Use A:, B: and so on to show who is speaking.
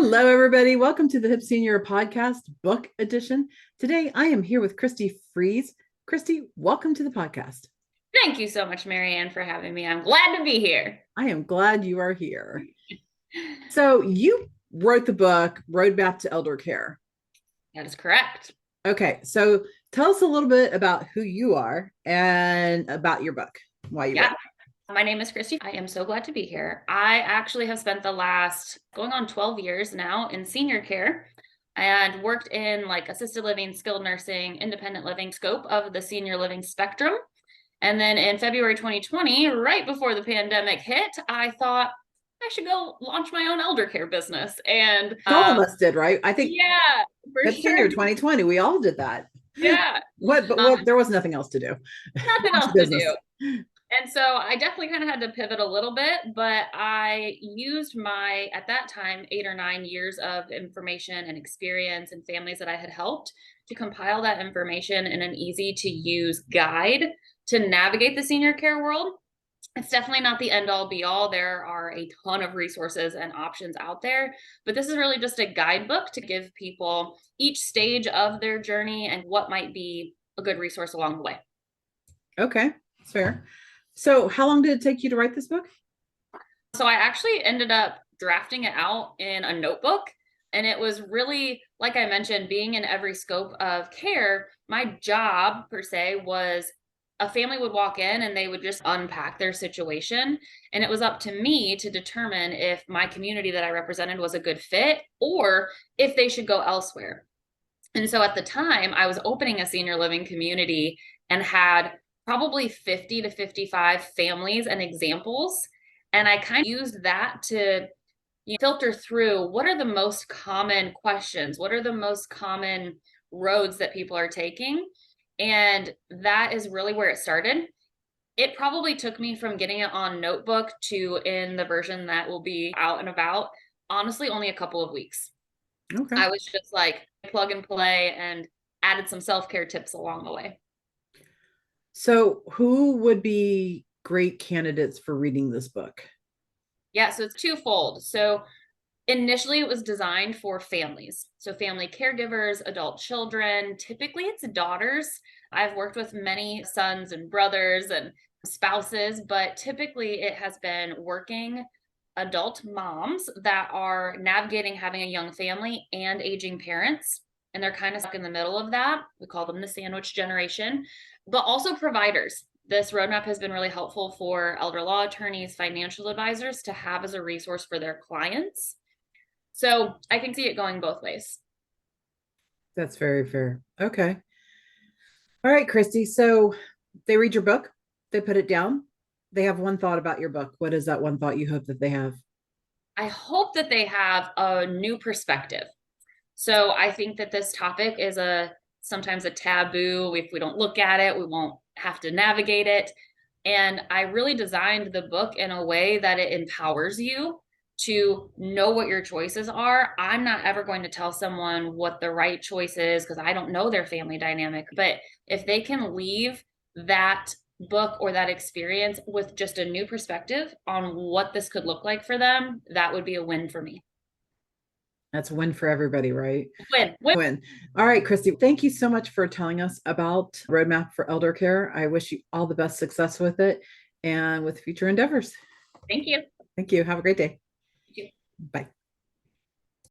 A: Hello, everybody. Welcome to the Hip Senior Podcast Book Edition. Today, I am here with Christie Freeze. Christie, welcome to the podcast.
B: Thank you so much, Marianne, for having me. I'm glad to be here.
A: I am glad you are here. So you wrote the book, Roadmap to Eldercare.
B: That is correct.
A: Okay, so tell us a little bit about who you are and about your book, why you wrote it.
B: My name is Christie. I am so glad to be here. I actually have spent the last going on 12 years now in senior care and worked in like assisted living, skilled nursing, independent living scope of the senior living spectrum. And then in February 2020, right before the pandemic hit, I thought I should go launch my own eldercare business. And
A: all of us did, right? I think
B: for
A: Hip
B: sure.
A: Senior 2020, we all did that.
B: Yeah.
A: What there was nothing else to do.
B: Nothing else to do. And so I definitely kind of had to pivot a little bit, but I used my, at that time, 8 or 9 years of information and experience and families that I had helped to compile that information in an easy to use guide to navigate the senior care world. It's definitely not the end all be all. There are a ton of resources and options out there, but this is really just a guidebook to give people each stage of their journey and what might be a good resource along the way.
A: Okay, that's fair. So how long did it take you to write this book?
B: So I actually ended up drafting it out in a notebook. And it was really, like I mentioned, being in every scope of care, my job per se was a family would walk in and they would just unpack their situation. And it was up to me to determine if my community that I represented was a good fit or if they should go elsewhere. And so at the time, I was opening a senior living community and had probably 50 to 55 families and examples. And I kind of used that to filter through what are the most common questions, what are the most common roads that people are taking. And that is really where it started. It probably took me from getting it on notebook to in the version that will be out and about, honestly, only a couple of weeks.
A: Okay.
B: I was just like plug and play and added some self-care tips along the way.
A: So who would be great candidates for reading this book?
B: Yeah, so it's twofold. So initially it was designed for families. So family caregivers, adult children, typically it's daughters. I've worked with many sons and brothers and spouses, but typically it has been working adult moms that are navigating having a young family and aging parents. And they're kind of stuck in the middle of that. We call them the sandwich generation, but also providers. This roadmap has been really helpful for elder law attorneys, financial advisors to have as a resource for their clients. So I can see it going both ways.
A: That's very fair. Okay. All right, Christie. So they read your book, they put it down, they have one thought about your book. What is that one thought you hope that they have?
B: I hope that they have a new perspective. So I think that this topic is sometimes a taboo. If we don't look at it, we won't have to navigate it. And I really designed the book in a way that it empowers you to know what your choices are. I'm not ever going to tell someone what the right choice is because I don't know their family dynamic. But if they can leave that book or that experience with just a new perspective on what this could look like for them, that would be a win for me.
A: That's a win for everybody, right?
B: Win.
A: All right, Christie, thank you so much for telling us about Roadmap for Eldercare. I wish you all the best success with it and with future endeavors.
B: Thank you.
A: Thank you. Have a great day.
B: You too.
A: Bye.